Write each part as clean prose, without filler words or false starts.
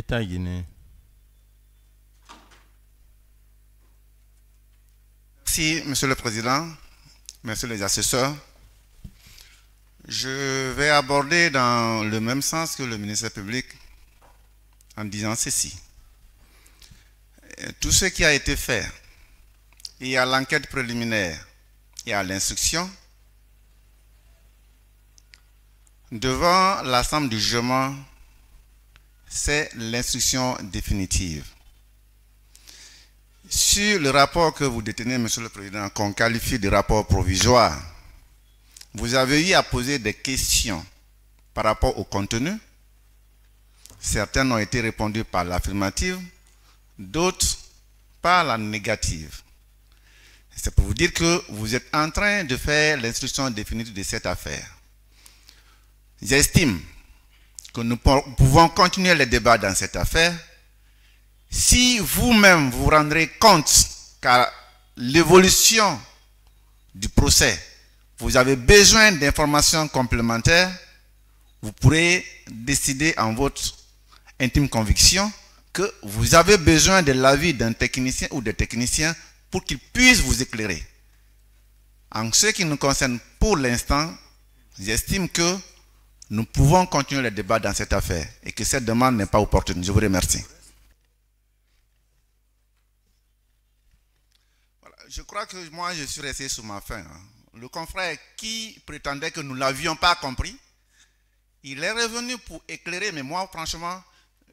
l'État guinéen. Merci, Monsieur le Président. Merci les assesseurs. Je vais aborder dans le même sens que le ministère public en disant ceci. Tout ce qui a été fait, et à l'enquête préliminaire et à l'instruction, devant l'ensemble du jugement, c'est l'instruction définitive. Sur le rapport que vous détenez, Monsieur le Président, qu'on qualifie de rapport provisoire, vous avez eu à poser des questions par rapport au contenu. Certaines ont été répondues par l'affirmative, d'autres par la négative. C'est pour vous dire que vous êtes en train de faire l'instruction définitive de cette affaire. J'estime que nous pouvons continuer les débats dans cette affaire si vous-même vous rendrez compte qu'à l'évolution du procès, vous avez besoin d'informations complémentaires, vous pourrez décider en votre intime conviction que vous avez besoin de l'avis d'un technicien ou des techniciens pour qu'ils puissent vous éclairer. En ce qui nous concerne pour l'instant, j'estime que nous pouvons continuer les débats dans cette affaire et que cette demande n'est pas opportune. Je vous remercie. Voilà. Je crois que moi, je suis resté sur ma faim. Le confrère qui prétendait que nous ne l'avions pas compris, il est revenu pour éclairer, mais moi, franchement,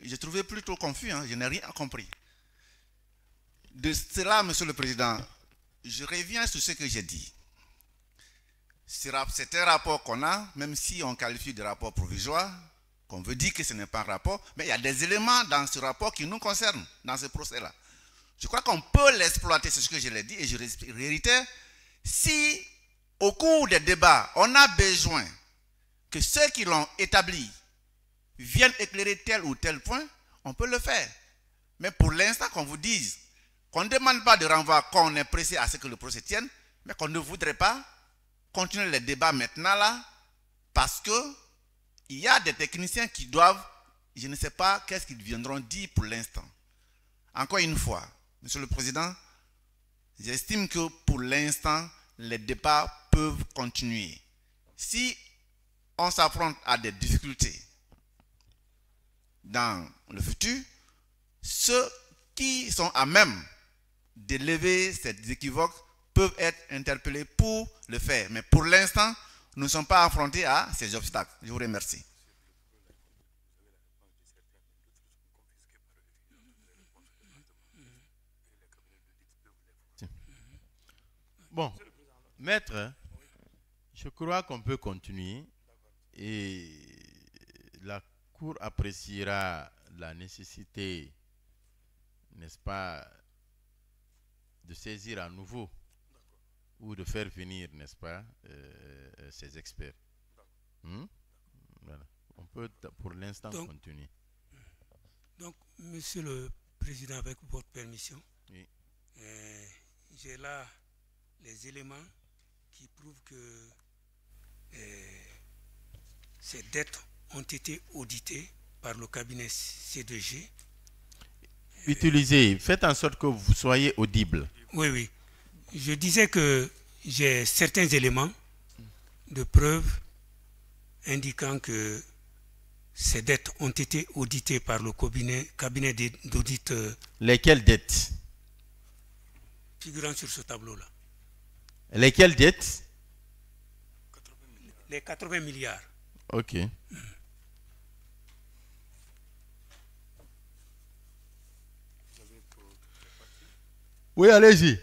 je trouvais plutôt confus. Je n'ai rien compris. De cela, Monsieur le Président, je reviens sur ce que j'ai dit. C'est un rapport qu'on a, même si on qualifie de rapport provisoire, qu'on veut dire que ce n'est pas un rapport, mais il y a des éléments dans ce rapport qui nous concernent, dans ce procès-là. Je crois qu'on peut l'exploiter, c'est ce que je l'ai dit, et je réitère, si au cours des débats, on a besoin que ceux qui l'ont établi viennent éclairer tel ou tel point, on peut le faire. Mais pour l'instant, qu'on vous dise qu'on ne demande pas de renvoi, qu'on est pressé à ce que le procès tienne, mais qu'on ne voudrait pas continuer les débats maintenant là, parce que il y a des techniciens qui doivent, je ne sais pas qu'est-ce qu'ils viendront dire pour l'instant. Encore une fois, Monsieur le Président, j'estime que pour l'instant, les débats peuvent continuer. Si on s'affronte à des difficultés dans le futur, ceux qui sont à même de lever ces équivoques peuvent être interpellés pour le faire. Mais pour l'instant, nous ne sommes pas affrontés à ces obstacles. Je vous remercie. Bon, maître, je crois qu'on peut continuer et la Cour appréciera la nécessité, n'est-ce pas, de saisir à nouveau ou de faire venir, n'est-ce pas, ces experts. Voilà. On peut pour l'instant continuer. Donc, Monsieur le Président, avec votre permission, oui. J'ai là les éléments qui prouvent que ces dettes ont été auditées par le cabinet C2G. Utilisez, faites en sorte que vous soyez audible. Oui, oui. Je disais que j'ai certains éléments de preuve indiquant que ces dettes ont été auditées par le cabinet d'audit. Lesquelles dettes? Figurant sur ce tableau-là. Lesquelles dettes? Les 80 milliards. Ok. Oui, allez-y.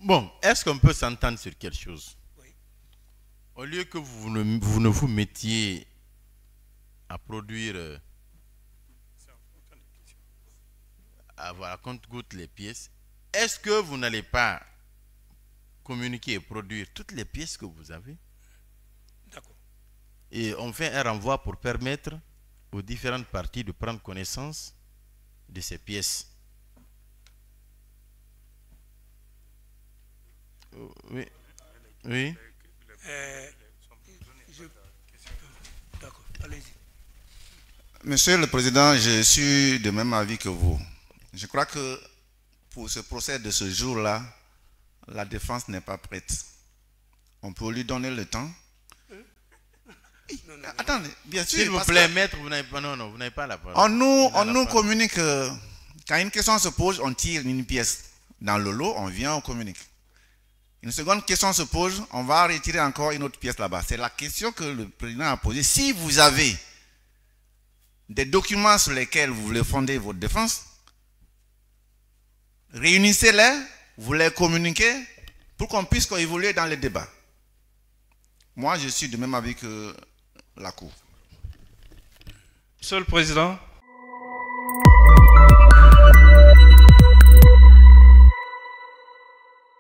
Bon, est-ce qu'on peut s'entendre sur quelque chose? Oui. Au lieu que vous ne vous mettiez à produire à compte-gouttes les pièces, est-ce que vous n'allez pas communiquer et produire toutes les pièces que vous avez? D'accord. Et on fait un renvoi pour permettre aux différentes parties de prendre connaissance de ces pièces. Oui. Oui. D'accord, allez-y. Monsieur le Président, je suis de même avis que vous. Je crois que pour ce procès de ce jour-là, la défense n'est pas prête. On peut lui donner le temps. Non. Attendez, bien sûr. S'il vous plaît, maître, vous n'avez pas, vous n'avez pas la parole. On nous communique, quand une question se pose, on tire une pièce dans le lot, on vient, on communique. Une seconde question se pose, on va retirer encore une autre pièce là-bas. C'est la question que le président a posée. Si vous avez des documents sur lesquels vous voulez fonder votre défense, réunissez-les, vous les communiquez pour qu'on puisse évoluer dans les débats. Moi, je suis de même avis que la Cour. Monsieur le Président,